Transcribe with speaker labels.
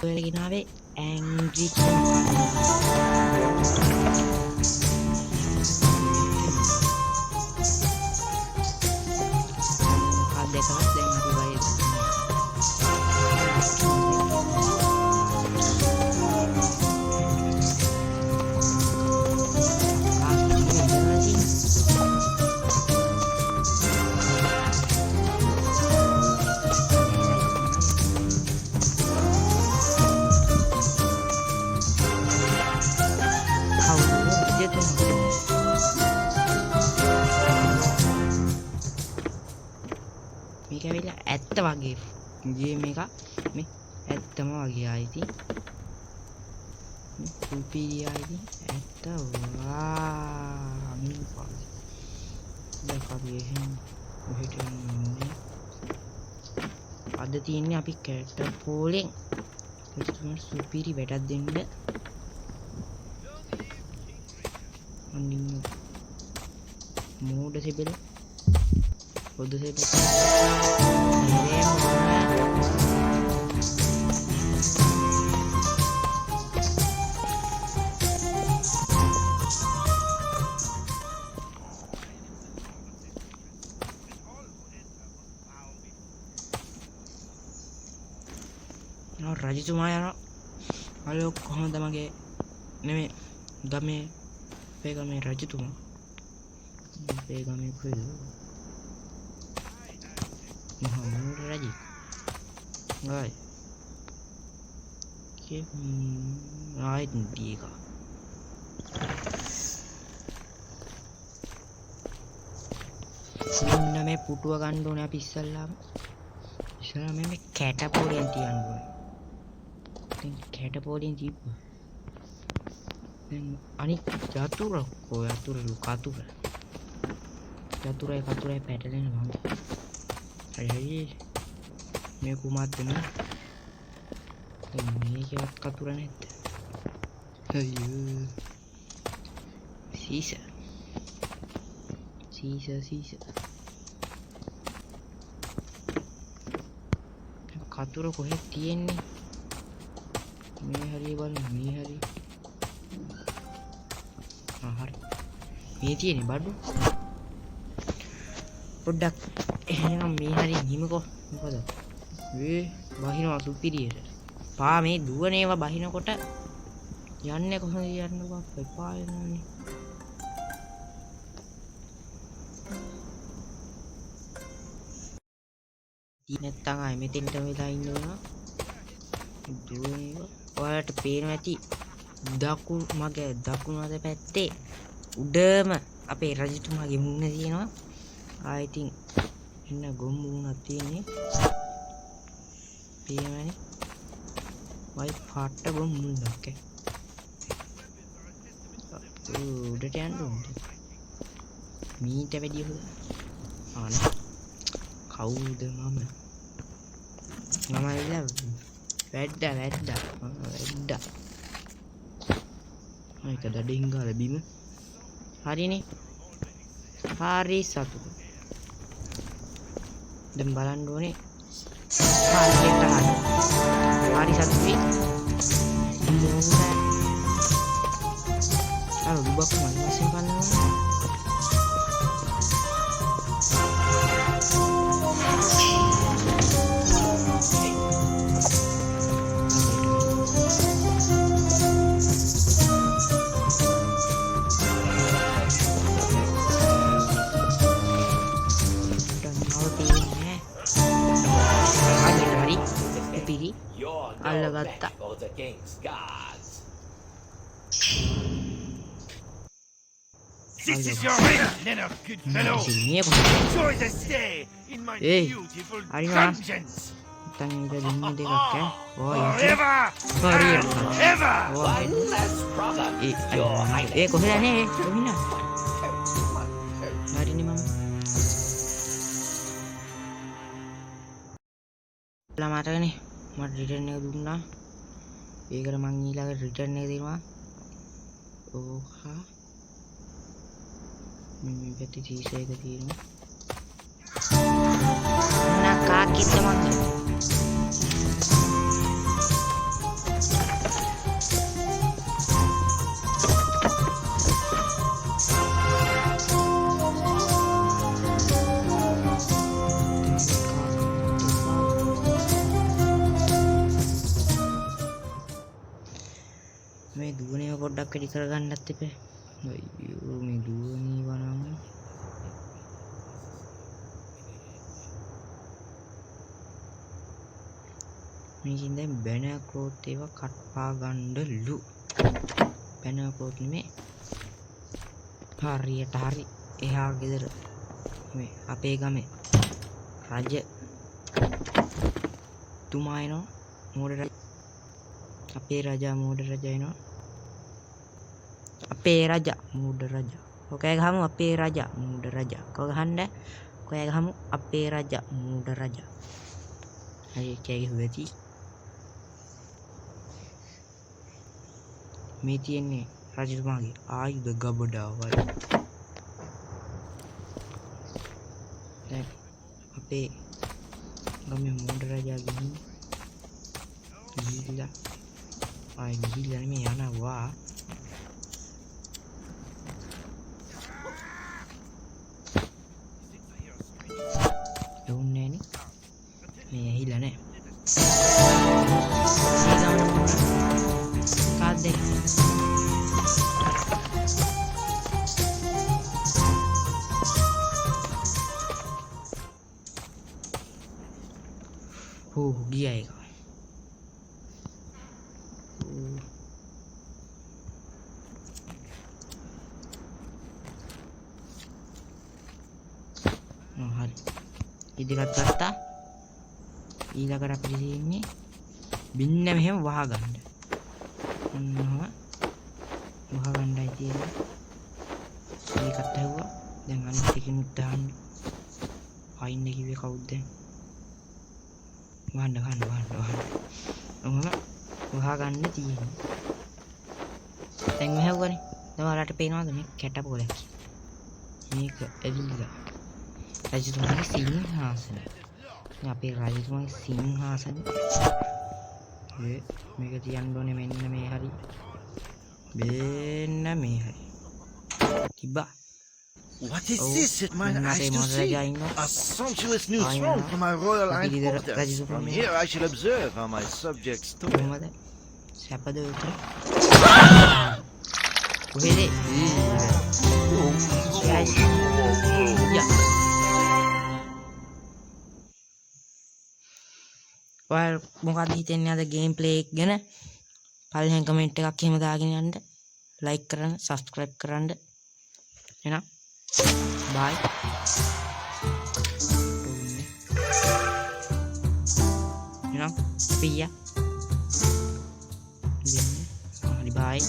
Speaker 1: ගෙනාවේ ඇන්ග්‍රි දෙකවත් දැන් අපි වගේ මේක ඇවිල්ලා ඇත්ත වගේ ගේම් එක මේ ඇත්තම වගේ ආයිති සුපීරියා ඉතින් ඇත්ත වා මේ පාස් දැන් අපි එහෙම ඔහෙට ඉන්නේ අද තියෙන්නේ අපි කැරක්ටර් පෝලෙන් ඒකට සුපීරි වැඩක් දෙන්න අනින්න මෝඩ සෙබෙල පොද සෙබෙල රජතුමා යනවා හලෝ කොහොමද මගේ නෙමෙයි ගමේ අපේ ගමේ රජතුමා අපේ ගමේ කොහෙද මොහොමඩ් රජි ගායි කේ ආයිත් දීක සින්න මේ පුටුව ගන්න ඕනේ අපි ඉස්සල්ලාම මේ කැටපෝඩෙන් තියන්න ඕනේ කැටපෝඩෙන් තිබ්බා දැන් අනිත් යතුරු කතුරයි පැටලෙන මම හරි මේ කුමාත් වෙන මේකවත් කතුර නැද්ද අයියෝ සීස කතුර කොහෙද තියෙන්නේ මේ හරිය බලන්න මේ හරිය හරි මේ තියෙන්නේ බඩු පොඩ්ඩක් එහෙනම් මේ හරිය නිමකෝ මොකද බහිනවා සුපිරියට පා මේ දුවනේවා බහිනකොට යන්නේ කොහොමද යන්නේ බා එපා වෙනවනේ නැත්තම් ආයේ මෙතෙන්ට වෙලා ඉන්නවා දුවනේවා ඔයාලට පේනවා ඇති මගේ දකුණු අත පැත්තේ උඩම අපේ රජතුමාගේ මුණ තියෙනවා ආයි ඉතින් එන්න ගොම් මුණක් තියෙන්නේ පේනවනේ වයි පාට ගොම් මුණක් උඩට යන්න ඕනේ මීට වැඩි හොද ආනේ කවුද මම ඉල්ල වැඩ්ඩා ඒක දඩින් ගාලා බිම හරිනේ හරි සතුටු දැන් බලන්න ඕනේ හරි සතුටුයි අර දුබක් මම වශයෙන් බලනවා අල්ලගත්තා
Speaker 2: This is your ring, Leonard, good fellow. Enjoy the stay in my beautiful dungeons. Forever and ever.
Speaker 3: One less product, your highness.
Speaker 1: කොහෙද නේ එමිනා හරිනේ මම ළමාටනේ මට රිටර්න් එක දුන්නා ඒකට මං ඊළඟ රිටර්න් එක දෙනවා ඕහා මේ පැත්තේ සීසා එක තියෙනවා නා කාකිට මං මේ දුවනේව පොඩ්ඩක් වැඩි කරගන්නත් එපා. අයියෝ මේ දුවනේව නම් මේකින් දැන් බැනර් ක්ලෝත් ඒවා කට්පා ගන්නලු. බැනර් ක්ලෝත් නෙමේ. හරියට හරි එහා ගෙදර මේ අපේ ගමේ රජ තුමා එනවා. මෝඩ රජ අපේ රජා මෝඩ රජා එනවා. අපේ රජා මෝඩ රජා. ඔකේ ගහමු අපේ රජා මෝඩ රජා. කො ගහන්න? ඔකේ ගහමු අපේ රජා මෝඩ රජා. හරි කෑගේ හුවති. මේ තියෙන්නේ රජතුමාගේ ආයුධ ගබඩාවයි. දැන් අපේ ගමේ මෝඩ රජා ගිහිල්ලා ආයි ගිහිල්ලා නෙමෙයි යනවා. එවුන්නේ නේ මේ ඇහිලා නෑ. කාදේ gila ya kawan. Hari ඉදිරියට ඊළඟට අපිට තියෙන්නේ බින්න මෙහෙම වහ ගන්න. ඔන්නම වහ ගන්නයි තියෙන්නේ. ඒකත් ඇහුවා. දැන් අනිත් එකෙනුත් දාන්න. අයින්න කිව්වේ කවුද දැන්? වහන්න. ඔහම වහ ගන්න තියෙන්නේ. දැන් මෙහෙව්වනේ. දැන් ඔයාලට පේනවද මේ කැටපොලක්? මේක එළිලා. රජතුමාගේ සිංහාසනය. අපේ රජතුමාගේ සිංහාසනය. මේක තියන්න ඕනේ මෙන්න මේ හරි. මෙන්න මේ හරි. තිබ්බා.
Speaker 2: What is this at mine eyes to see? A sumptuous new throne for my royal highness. From here I shall observe how my subjects talk.
Speaker 1: Siapa tu? Wait. Ya. ඔයාලා මොකක්ද හිතන්නේ අද ගේම් ප්ලේ එක ගැන? පළවෙනි comment එකක් එහෙම දාගෙන යන්න. ලයික් කරන්න, සබ්ස්ක්‍රයිබ් කරන්න. එහෙනම් bye. එහෙනම් පියා. bye.